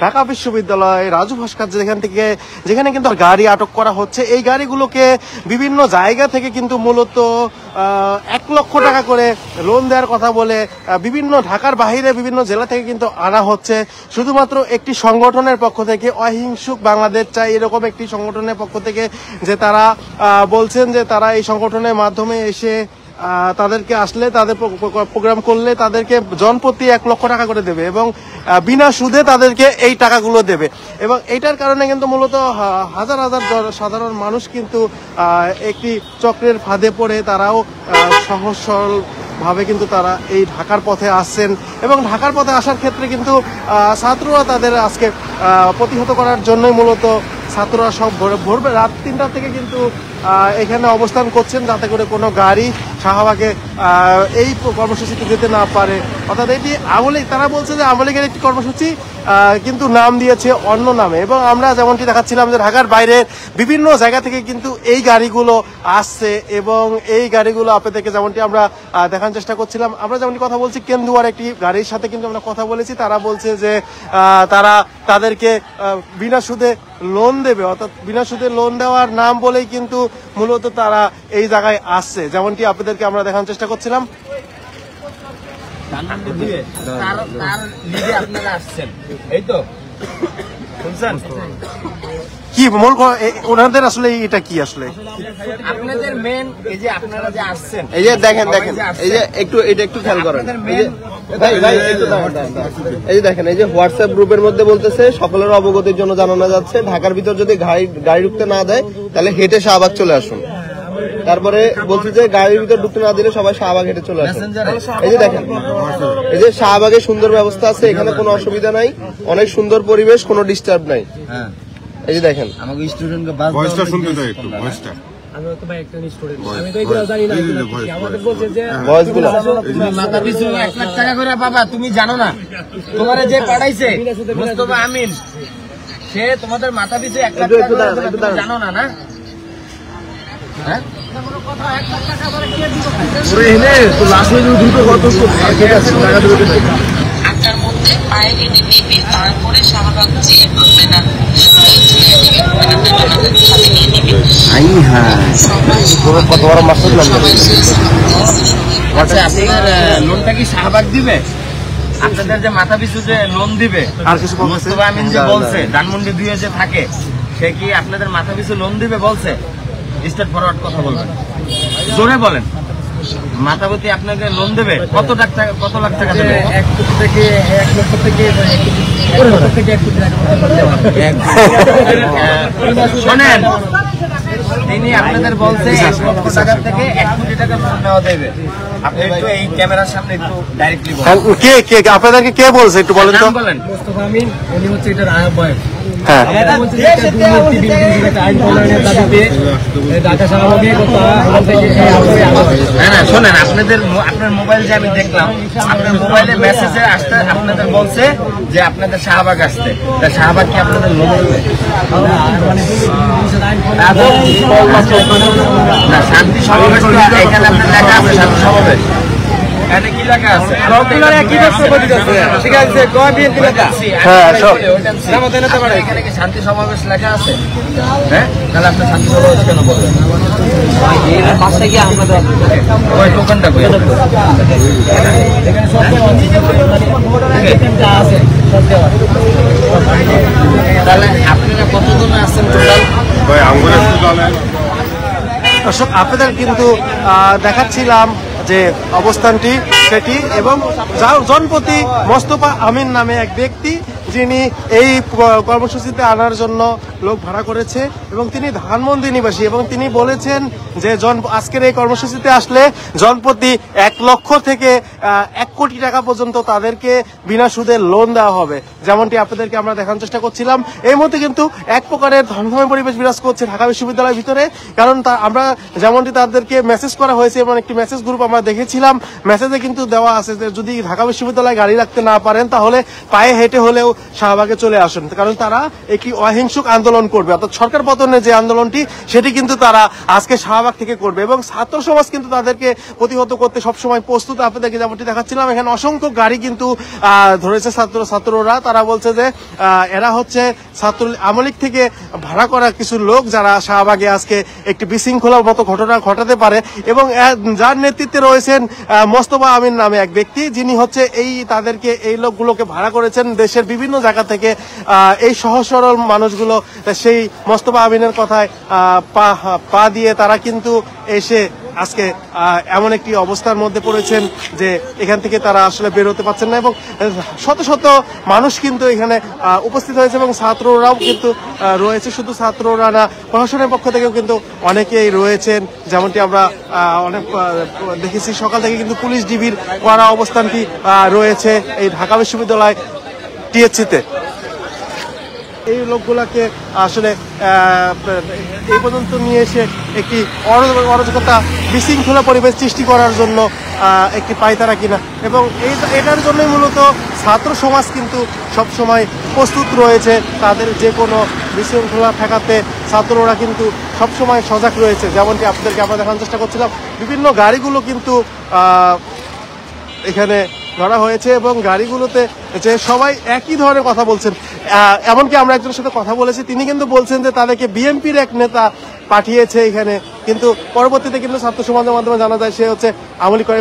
ঢাকা বিশ্ববিদ্যালয় রাজু ভাস্কর্য যেখানে কিন্তু গাড়ি আটক করা হচ্ছে। এই গাড়িগুলোকে বিভিন্ন জায়গা থেকে কিন্তু মূলত 1 লক্ষ টাকা করে লোন দেওয়ার কথা বলে বিভিন্ন ঢাকার বাইরে বিভিন্ন জেলা থেকে কিন্তু আনা হচ্ছে, শুধুমাত্র একটি সংগঠনের পক্ষ থেকে, অহিংসুক বাংলাদেশ চাই এরকম একটি সংগঠনের পক্ষ থেকে, যে তারা বলছেন যে তারা এই সংগঠনের মাধ্যমে এসে তাদেরকে আসলে, তাদের প্রোগ্রাম করলে তাদেরকে জনপ্রতি 1 লক্ষ টাকা করে দেবে এবং বিনা সুদে তাদেরকে এই টাকাগুলো দেবে। এবং এইটার কারণে কিন্তু মূলত হাজার হাজার সাধারণ মানুষ কিন্তু একটি চক্রের ফাঁদে পড়ে তারাও সহজ সরল ভাবে কিন্তু তারা এই ঢাকার পথে আসছেন। এবং ঢাকার পথে আসার ক্ষেত্রে কিন্তু ছাত্ররা তাদের আজকে প্রতিহত করার জন্যই মূলত ছাত্ররা সব ভোর রাত 3টা থেকে কিন্তু এখানে অবস্থান করছেন, যাতে করে কোনো গাড়ি শাহবাগে এই কর্মসূচিতে যেতে না পারে। অর্থাৎ এটি আমলি, তারা বলছে যে আওয়ামী লীগের একটি কর্মসূচি, কিন্তু নাম দিয়েছে অন্য নামে। এবং আমরা যেমনটি দেখাচ্ছিলাম যে ঢাকার বাইরে বিভিন্ন জায়গা থেকে কিন্তু এই গাড়িগুলো আসছে এবং এই গাড়িগুলো আপনাদেরকে যেমনটি আমরা দেখার চেষ্টা করছিলাম। আমরা যেমনটি কথা বলছি কেন্দুয়ার একটি গাড়ির সাথে কিন্তু আমরা কথা বলেছি, তারা বলছে যে তারা তাদেরকে বিনা সুদে লোন দেবে, অর্থাৎ বিনা সুদে লোন দেওয়ার নাম বলেই কিন্তু মূলত তারা এই জায়গায় আসছে, যেমনটি আপনাদেরকে আমরা দেখানোর চেষ্টা করছিলাম। কি মূল ওনাদের আসলে এটা কি আসলে আপনাদের মেন এই যে আপনারা যে আসছেন, এই যে দেখেন এই যে এটা একটু খেয়াল করেন, এই যে দেখেন, এই যে হোয়াটসঅ্যাপ গ্রুপের মধ্যে বলতেছে সকলের অবগতির জন্য জানানো যাচ্ছে ঢাকার ভিতর যদি গাড়ি ঢুকতে না দেয় তাহলে হেঁটে শাহবাগ চলে আসুন। তারপরে বলছে যে গাড়ির ভিতর ঢুকতে না দিলে সবাই শাহবাগ হেঁটে চলে আসুন। এই যে দেখেন, এই যে শাহবাগে সুন্দর ব্যবস্থা আছে, এখানে কোনো অসুবিধা নাই, অনেক সুন্দর পরিবেশ, কোনো ডিস্টার্ব নাই। এই যে দেখেন, আমাকে স্টুডেন্টকে ভয়েসটা শুনতে দাও একটু, ভয়েসটা তুমি জানো না, তোমার যে পাঠাইছে মোস্তফা আমিন, সে তোমাদের মাথা পিছু 1 লাখ টাকা জানো না, না কত বড় মাসুদ আপনার লোনটা কি শাহবাগ দিবে? আপনাদের যে মাথা পিছু যে লোন দিবে, আর কিছু মোস্তফা আমিন যে বলছে ধানমন্ডি 2 যে থাকে, সে কি আপনাদের মাথা পিছু লোন দিবে বলছে? স্টেট ফরওয়ার্ড কথা বলবেন, জোরে বলেন। মাথাপতি আপনাকে লোন দেবে কত লাখ টাকা দেবে? 1 কোটি থেকে 1 লক্ষ থেকে 1 লক্ষ থেকে 1 কোটি টাকা। শোনেন, তিনি আপনাদের বলছে 1 লক্ষ টাকা থেকে 1 কোটি টাকা লোন নেওয়া দেবে। আপনি একটু এই ক্যামেরার সামনে একটু ডাইরেক্টলি বলেন। কে আপনাদেরকে কে বলছে একটু বলেন তো। বলেন। মোস্তফা আমিন, উনি হচ্ছে এটার আহ্বায়ক। হ্যাঁ, শোনেন, আপনার মোবাইল যে আমি দেখলাম, আপনার মোবাইলে মেসেজে আসতে আপনাদের বলছে যে আপনাদের শাহবাগ আসতে, শাহবাগ কি আপনাদের লোন দেবে? শান্তি সমাবেশ এখানে আপনার লেখা আছে, শান্তি সমাবেশ কি লেখা আছে? এখানে কি শান্তি সমাবেশ লেখা আছে? হ্যাঁ, তাহলে আপনি শান্তি সমাবেশ কেন বলবেন? ওই টোকেনটা কই? তাহলে আপনারা কতজন আসছেন টোটাল? দর্শক, আপনাদের কিন্তু দেখাচ্ছিলাম যে অবস্থানটি সেটি, এবং জনপতি মোস্তফা আমিন নামে এক ব্যক্তি, যিনি এই কর্মসূচিতে আনার জন্য লোক ভাড়া করেছে এবং তিনি ধানমন্ডি নিবাসী, এবং তিনি বলেছেন যে আজকের এই কর্মসূচিতে আসলে জনপ্রতি 1 লক্ষ থেকে 1 কোটি টাকা পর্যন্ত তাদেরকে বিনা সুদে লোন দেওয়া হবে, যেমনটি আপনাদেরকে আমরা দেখানোর চেষ্টা করছিলাম। এই মুহূর্তে কিন্তু এক প্রকারের ধর্মময় পরিবেশ বিরাজ করছে ঢাকা বিশ্ববিদ্যালয়ের ভিতরে, কারণ আমরা যেমনটি তাদেরকে মেসেজ করা হয়েছে এবং একটি মেসেজ গ্রুপ আমরা দেখেছিলাম, মেসেজে কিন্তু কিন্তু দেওয়া আছে যে যদি ঢাকা বিশ্ববিদ্যালয়ে গাড়ি রাখতে না পারেন তাহলে পায়ে হেঁটে হলেও শাহবাগে চলে আসুন, কারণ তারা একটি অহিংসক আন্দোলন করবে। অর্থাৎ সরকার পতনের যে আন্দোলনটি সেটি কিন্তু তারা আজকে শাহবাগ থেকে করবে এবং ছাত্র সমাজ কিন্তু তাদেরকে প্রতিহত করতে সবসময় প্রস্তুত। আপনাদেরকে যেমনটি দেখাচ্ছিলাম এখানে অসংখ্য গাড়ি কিন্তু ধরেছে ছাত্ররা। তারা বলছে যে এরা হচ্ছে ছাত্র আওয়ামী লীগ থেকে ভাড়া করা কিছু লোক যারা শাহবাগে আজকে একটি বিশৃঙ্খলার মতো ঘটনা ঘটাতে পারে এবং যার নেতৃত্বে রয়েছেন মোস্তফা আমিন নামে এক ব্যক্তি, যিনি হচ্ছে তাদেরকে এই লোকগুলোকে ভাড়া করেছেন দেশের বিভিন্ন জায়গা থেকে। এই সহজ সরল মানুষগুলো সেই মোস্তফা আমিনের কথায় পা দিয়ে তারা কিন্তু এসে আজকে এমন একটি অবস্থার মধ্যে পড়েছেন যে এখান থেকে তারা আসলে বের হতে পারছেন না এবং শত শত মানুষ কিন্তু এখানে উপস্থিত হয়েছে এবং ছাত্ররাও কিন্তু রয়েছে। শুধু ছাত্ররা না, প্রশাসনের পক্ষ থেকেও কিন্তু অনেকেই রয়েছেন, যেমনটি আমরা অনেক দেখেছি। সকাল থেকে কিন্তু পুলিশ ডিবির কড়া অবস্থানটি রয়েছে এই ঢাকা বিশ্ববিদ্যালয় টিএসসিতে। এই লোকগুলাকে আসলে এই পর্যন্ত নিয়ে এসে একটি অরাজকতা বিশৃঙ্খলা পরিবেশ সৃষ্টি করার জন্য একটি পায়তারা কিনা এবং এটার জন্যই মূলত ছাত্র সমাজ কিন্তু সবসময় প্রস্তুত রয়েছে। তাদের যে কোনো বিশৃঙ্খলা ঠেকাতে ছাত্ররা কিন্তু সবসময় সজাগ রয়েছে। যেমনটি আপনাদেরকে আমরা দেখানোর চেষ্টা করছিলাম, বিভিন্ন গাড়িগুলো কিন্তু এখানে ধরা হয়েছে এবং গাড়িগুলোতে যে সবাই একই ধরনের কথা বলছেন। এমনকি আমরা একজনের সাথে কথা বলেছি, তিনি কিন্তু বলছেন যে তাদেরকে বিএনপির এক নেতা পাঠিয়েছে এখানে, কিন্তু পরবর্তীতে কিন্তু ছাত্র সমাজের মাধ্যমে জানা যায় সে হচ্ছে আওয়ামী লীগ করে।